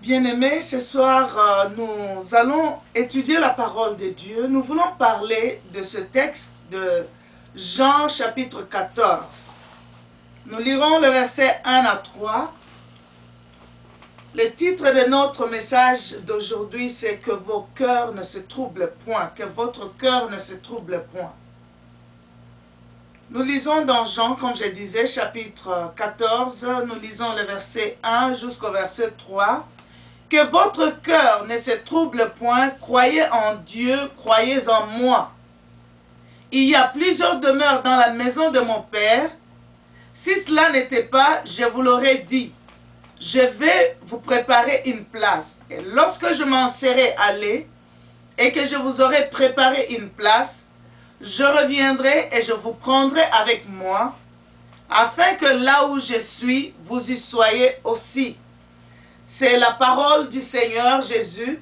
Bien-aimés, ce soir, nous allons étudier la parole de Dieu. Nous voulons parler de ce texte de Jean chapitre 14. Nous lirons le verset 1 à 3. Le titre de notre message d'aujourd'hui, c'est que vos cœurs ne se troublent point, que votre cœur ne se trouble point. Nous lisons dans Jean, comme je disais, chapitre 14, nous lisons le verset 1 jusqu'au verset 3. Que votre cœur ne se trouble point, croyez en Dieu, croyez en moi. Il y a plusieurs demeures dans la maison de mon Père. Si cela n'était pas, je vous l'aurais dit. Je vais vous préparer une place. Et lorsque je m'en serai allé et que je vous aurai préparé une place, je reviendrai et je vous prendrai avec moi, afin que là où je suis, vous y soyez aussi. C'est la parole du Seigneur Jésus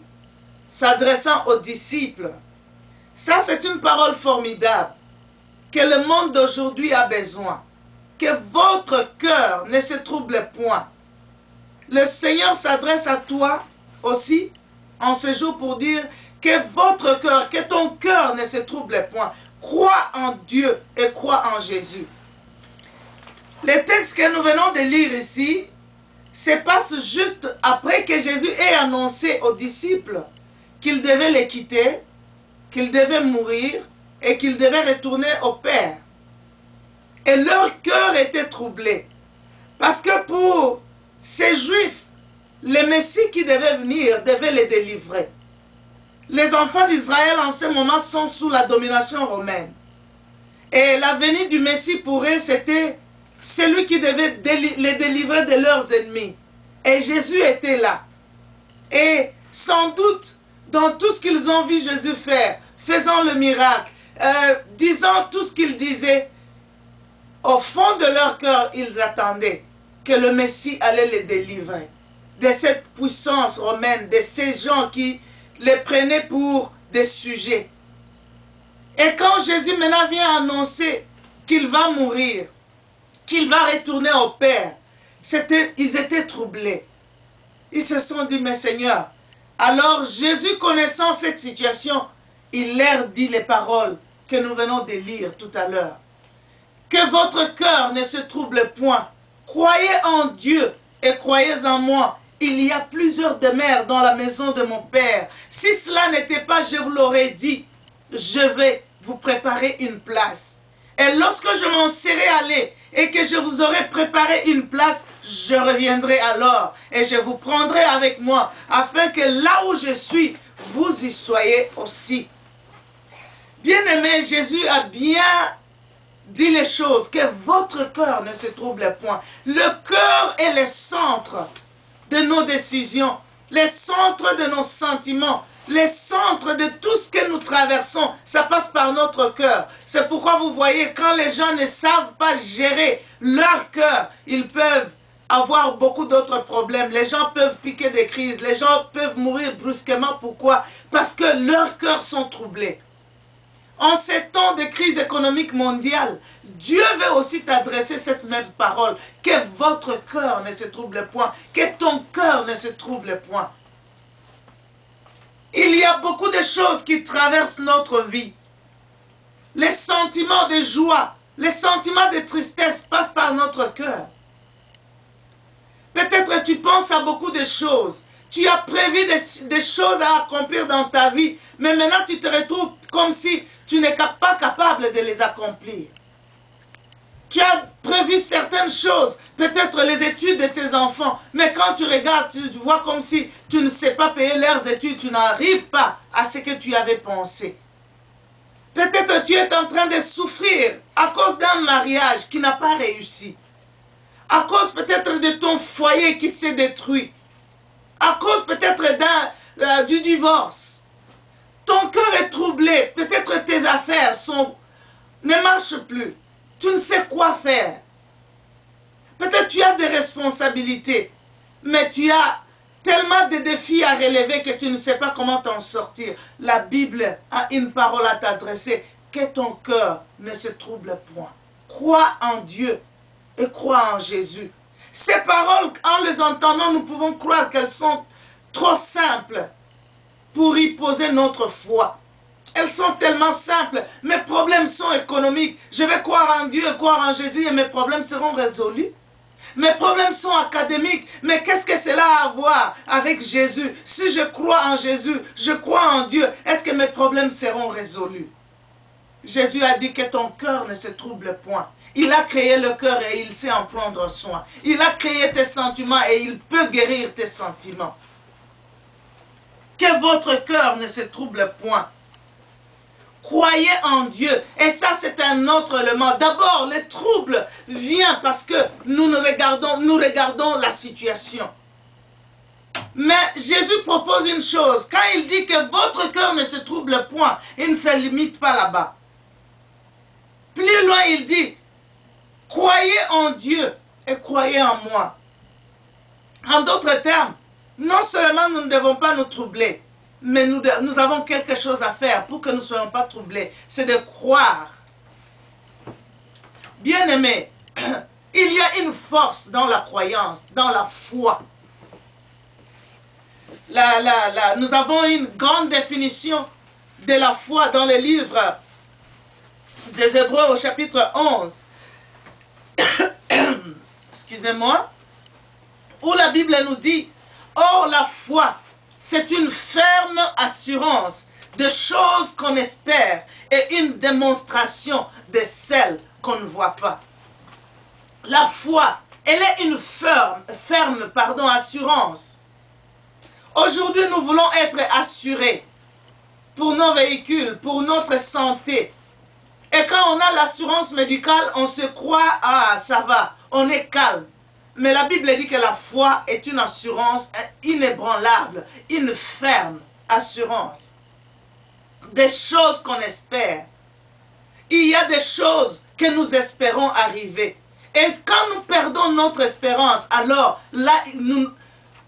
s'adressant aux disciples. Ça, c'est une parole formidable que le monde d'aujourd'hui a besoin. Que votre cœur ne se trouble point. Le Seigneur s'adresse à toi aussi en ce jour pour dire que votre cœur, que ton cœur ne se trouble point. Crois en Dieu et crois en Jésus. Le texte que nous venons de lire ici se passe juste après que Jésus ait annoncé aux disciples qu'ils devaient les quitter, qu'ils devaient mourir et qu'ils devaient retourner au Père. Et leur cœur était troublé. Parce que pour ces Juifs, le Messie qui devait venir devait les délivrer. Les enfants d'Israël en ce moment sont sous la domination romaine. Et la venue du Messie pour eux, c'était celui qui devait les délivrer de leurs ennemis. Et Jésus était là. Et sans doute, dans tout ce qu'ils ont vu Jésus faire, faisant le miracle, disant tout ce qu'il disait, au fond de leur cœur, ils attendaient que le Messie allait les délivrer de cette puissance romaine, de ces gens qui les prenaient pour des sujets. Et quand Jésus maintenant vient annoncer qu'il va mourir, qu'il va retourner au Père, ils étaient troublés. Ils se sont dit, mais Seigneur, alors Jésus connaissant cette situation, il leur dit les paroles que nous venons de lire tout à l'heure. Que votre cœur ne se trouble point. Croyez en Dieu et croyez en moi. Il y a plusieurs demeures dans la maison de mon Père. Si cela n'était pas, je vous l'aurais dit, je vais vous préparer une place. Et lorsque je m'en serai allé et que je vous aurai préparé une place, je reviendrai alors et je vous prendrai avec moi, afin que là où je suis, vous y soyez aussi. Bien-aimé, Jésus a bien dit les choses, que votre cœur ne se trouble point. Le cœur est le centre de nos décisions, le centre de nos sentiments, les centres de tout ce que nous traversons, ça passe par notre cœur. C'est pourquoi vous voyez, quand les gens ne savent pas gérer leur cœur, ils peuvent avoir beaucoup d'autres problèmes. Les gens peuvent piquer des crises, les gens peuvent mourir brusquement. Pourquoi? Parce que leurs cœurs sont troublés. En ces temps de crise économique mondiale, Dieu veut aussi t'adresser cette même parole. Que votre cœur ne se trouble point, que ton cœur ne se trouble point. Il y a beaucoup de choses qui traversent notre vie. Les sentiments de joie, les sentiments de tristesse passent par notre cœur. Peut-être tu penses à beaucoup de choses. Tu as prévu des choses à accomplir dans ta vie, mais maintenant tu te retrouves comme si tu n'es pas capable de les accomplir. Tu as prévu certaines choses, peut-être les études de tes enfants, mais quand tu regardes, tu vois comme si tu ne sais pas payer leurs études, tu n'arrives pas à ce que tu avais pensé. Peut-être tu es en train de souffrir à cause d'un mariage qui n'a pas réussi, à cause peut-être de ton foyer qui s'est détruit, à cause peut-être du divorce. Ton cœur est troublé, peut-être tes affaires ne marchent plus. Tu ne sais quoi faire. Peut-être tu as des responsabilités, mais tu as tellement de défis à relever que tu ne sais pas comment t'en sortir. La Bible a une parole à t'adresser. Que ton cœur ne se trouble point. Crois en Dieu et crois en Jésus. Ces paroles, en les entendant, nous pouvons croire qu'elles sont trop simples pour y poser notre foi. Elles sont tellement simples. Mes problèmes sont économiques. Je vais croire en Dieu, croire en Jésus et mes problèmes seront résolus. Mes problèmes sont académiques. Mais qu'est-ce que cela a à voir avec Jésus? Si je crois en Jésus, je crois en Dieu, est-ce que mes problèmes seront résolus? Jésus a dit que ton cœur ne se trouble point. Il a créé le cœur et il sait en prendre soin. Il a créé tes sentiments et il peut guérir tes sentiments. Que votre cœur ne se trouble point. Croyez en Dieu. Et ça, c'est un autre élément. D'abord, le trouble vient parce que nous regardons la situation. Mais Jésus propose une chose. Quand il dit que votre cœur ne se trouble point, il ne se limite pas là-bas. Plus loin, il dit, croyez en Dieu et croyez en moi. En d'autres termes, non seulement nous ne devons pas nous troubler, mais nous avons quelque chose à faire pour que nous ne soyons pas troublés. C'est de croire. Bien-aimés, il y a une force dans la croyance, dans la foi. Nous avons une grande définition de la foi dans le livre des Hébreux au chapitre 11. Excusez-moi. Où la Bible nous dit, « Or la foi, c'est une ferme assurance de choses qu'on espère et une démonstration de celles qu'on ne voit pas. » La foi, elle est une ferme assurance. Aujourd'hui, nous voulons être assurés pour nos véhicules, pour notre santé. Et quand on a l'assurance médicale, on se croit, ah, ça va, on est calme. Mais la Bible dit que la foi est une assurance inébranlable, une ferme assurance. Des choses qu'on espère. Il y a des choses que nous espérons arriver. Et quand nous perdons notre espérance, alors là, nous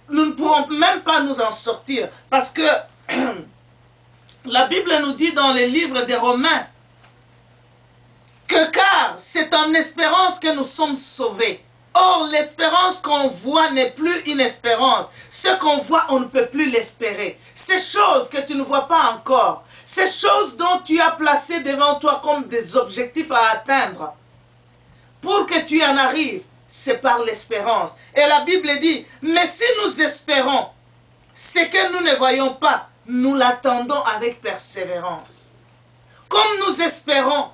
ne pourrons même pas nous en sortir. Parce que la Bible nous dit dans les livres des Romains que car c'est en espérance que nous sommes sauvés. Or, l'espérance qu'on voit n'est plus une espérance. Ce qu'on voit, on ne peut plus l'espérer. Ces choses que tu ne vois pas encore, ces choses dont tu as placé devant toi comme des objectifs à atteindre, pour que tu en arrives, c'est par l'espérance. Et la Bible dit, mais si nous espérons ce que nous ne voyons pas, nous l'attendons avec persévérance. Comme nous espérons,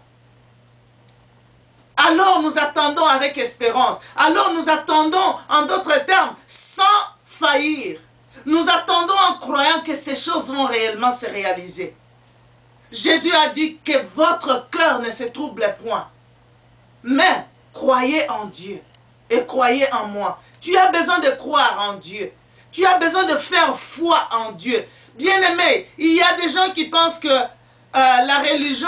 alors nous attendons avec espérance. Alors nous attendons, en d'autres termes, sans faillir. Nous attendons en croyant que ces choses vont réellement se réaliser. Jésus a dit que votre cœur ne se trouble point. Mais croyez en Dieu et croyez en moi. Tu as besoin de croire en Dieu. Tu as besoin de faire foi en Dieu. Bien-aimé, il y a des gens qui pensent que la religion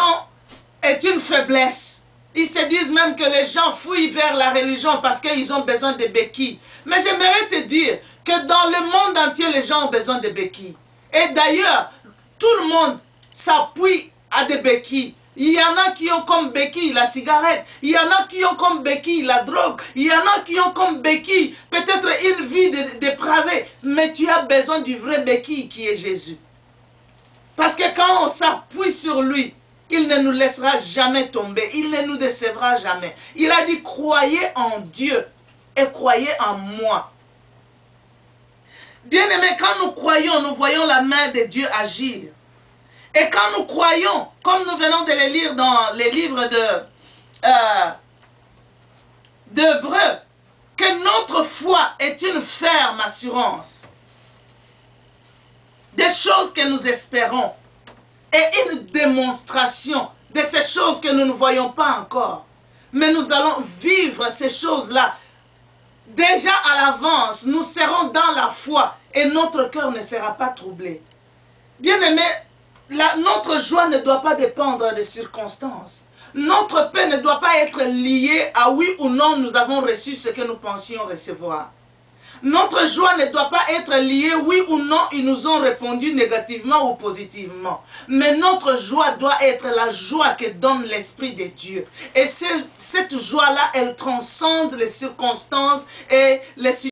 est une faiblesse. Ils se disent même que les gens fouillent vers la religion parce qu'ils ont besoin de béquilles. Mais j'aimerais te dire que dans le monde entier, les gens ont besoin de béquilles. Et d'ailleurs, tout le monde s'appuie à des béquilles. Il y en a qui ont comme béquille la cigarette. Il y en a qui ont comme béquille la drogue. Il y en a qui ont comme béquille peut-être une vie dépravée. Mais tu as besoin du vrai béquille qui est Jésus. Parce que quand on s'appuie sur lui, il ne nous laissera jamais tomber. Il ne nous décevra jamais. Il a dit, croyez en Dieu et croyez en moi. Bien-aimés, quand nous croyons, nous voyons la main de Dieu agir. Et quand nous croyons, comme nous venons de le lire dans les livres d'Hébreux, que notre foi est une ferme assurance des choses que nous espérons. Et une démonstration de ces choses que nous ne voyons pas encore. Mais nous allons vivre ces choses-là. Déjà à l'avance, nous serons dans la foi et notre cœur ne sera pas troublé. Bien-aimés, notre joie ne doit pas dépendre des circonstances. Notre paix ne doit pas être liée à oui ou non nous avons reçu ce que nous pensions recevoir. Notre joie ne doit pas être liée, oui ou non, ils nous ont répondu négativement ou positivement. Mais notre joie doit être la joie que donne l'Esprit de Dieu. Et cette joie-là, elle transcende les circonstances et les situations.